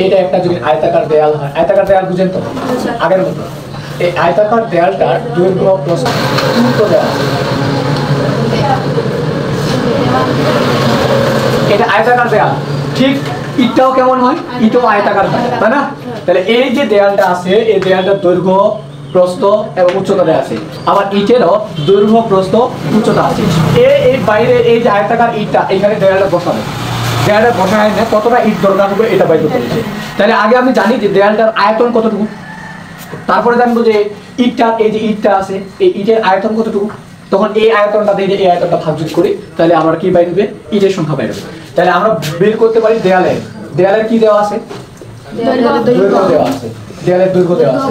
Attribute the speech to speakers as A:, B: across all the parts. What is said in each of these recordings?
A: এটা একটা যদি আয়তাকার দেয়াল হয়, আয়তাকার দেয়াল বুঝেন তো আগের মতো, এই আয়তাকার দেয়ালটার দৈর্ঘ্য প্রস্থ উল্টো দেওয়া আছে। এটা আয়তাকার দেয়াল, ঠিক ইটটাও কেমন হয়, ইটও আয়তাকার হয়, তাই না? তাহলে এই যে দেয়ালটা আছে, এই দেয়ালটার দৈর্ঘ্য প্রস্থ এবং উচ্চতা দেওয়া আছে। আবার ইটেরও দৈর্ঘ্য প্রস্থ উচ্চতা আছে। এই বাইরে এই যে আয়তাকার ইটটা এখানে দেয়ালটা বসানো, দেয়ালটা বসায় না কতটা ইট দরকার হবে এটা বাইর করতে হবে। তাহলে আগে আমি জানি যে দেয়ালটার আয়তন কতটুকু, তারপরে জানবো যে ইটটা, এই যে ইটটা আছে এই ইটের আয়তন কতটুকু, তখন এই আয়তনটা দিয়ে এই আয়তনটা ভাগ যদি করি তাহলে আমরা কি বাইর হবে, ইটের সংখ্যা বাইর হবে। তাহলে আমরা বের করতে পারি দেয়ালের কি দেওয়া আছে, দৈর্ঘ্য দেওয়া আছে, দেয়ালের দৈর্ঘ্য দেওয়া আছে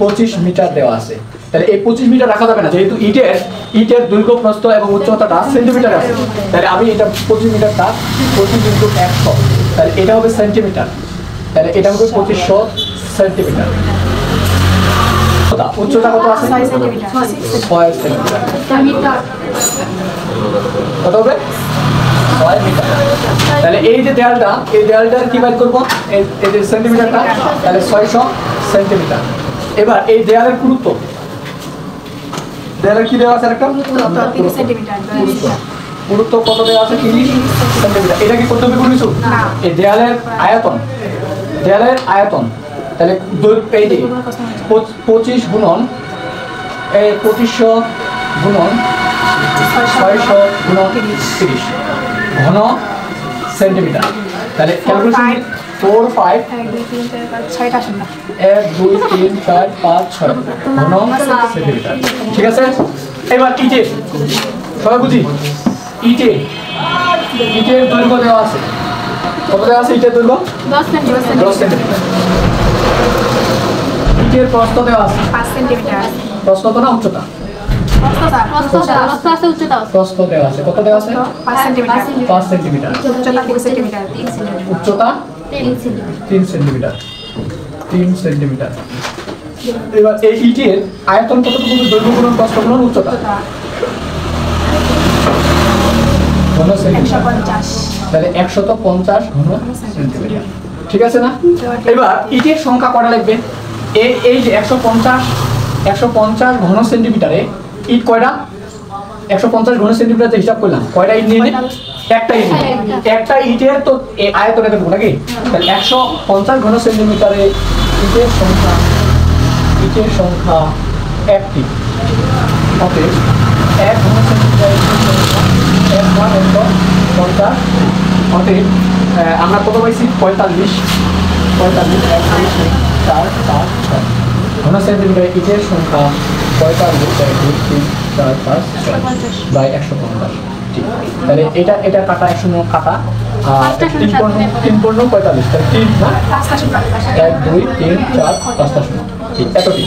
A: 25 মিটার দেওয়া আছে। তাহলে এই 25 মিটার রাখা যাবে না, যেহেতু ইটের দৈর্ঘ্য প্রস্থ এবং উচ্চতাটা সেন্টিমিটার আছে। তাহলে আমি এটা 25 মিটারটা 25 × 100, তাহলে এটা হবে সেন্টিমিটার, তাহলে এটা হবে 2500 সেন্টিমিটার। উচ্চতা কত আছে, 6 সেন্টিমিটার। কত হবে, 6 মিটার। তাহলে এই যে দেয়ালটা, এই দেয়ালটার কি বের করব, এই যে সেন্টিমিটারটা, তাহলে 600 সেন্টিমিটার। এবার এই দেয়ালের পুরুত্ব, দেয়ালের কি দেওয়া আছে, একটা পুরুত্ব কত দেওয়া আছে, 30 সেন্টিমিটার। এটা কি করতে হবে কোনো কিছু, এই দেয়ালের আয়তন, তাহলে এই যে 25 গুণন এই 2500 গুণন 600 গুণন 30 ঘন সেন্টিমিটার। তাহলে ক্যালকুলেশন 4 5 1 2 3 4 5 6 ঘন সেন্টিমিটার। ঠিক আছে। এবার ইটের সবাই বুঝি, ইটের দৈর্ঘ্য দেওয়া আছে, কত দেওয়া আছে, ইটের দৈর্ঘ্য 10 সেন্টিমিটার। ইটের প্রস্থ দেওয়া আছে 5 সেন্টিমিটার। প্রস্থ তো না, উচ্চতা, প্রস্থ দেওয়া আছে, কত দেওয়া আছে, 5 সেন্টিমিটার। উচ্চতা 3 সেন্টিমিটার। এবার এই ইটের আয়তন কতটুকু, দৈর্ঘ্য গুণন প্রস্থ গুণন উচ্চতা, ঘন সেন্টিমিটার, তাহলে 150 ঘন সেন্টিমিটার। ঠিক আছে না? এবার ইটের সংখ্যা কটা লাগবে, এই যে 150 ঘন সেন্টিমিটারে ইট কয়টা, 150 ঘন সেন্টিমিটার হিসাব করলাম, কয়টা ইট নিয়ে একটা ইটের তো আয়তনে দেবো নাকি, তাহলে 150 ঘন সেন্টিমিটারে ইটের সংখ্যা 1টি, অতএব 1 ঘন সেন্টিমিটার 150, অতএব আমরা কত পাইছি, 45 1 2 3 4 5 6 ঘন সেন্টিমিটার ইটের সংখ্যা 45 1 2 3 4 5 6 বাই 150। ঠিক, তাহলে এটা কাটা 100 কাটা, আর 3 45, তাহলে 3 না 1 2 3 4 5 ঠিক এতটি।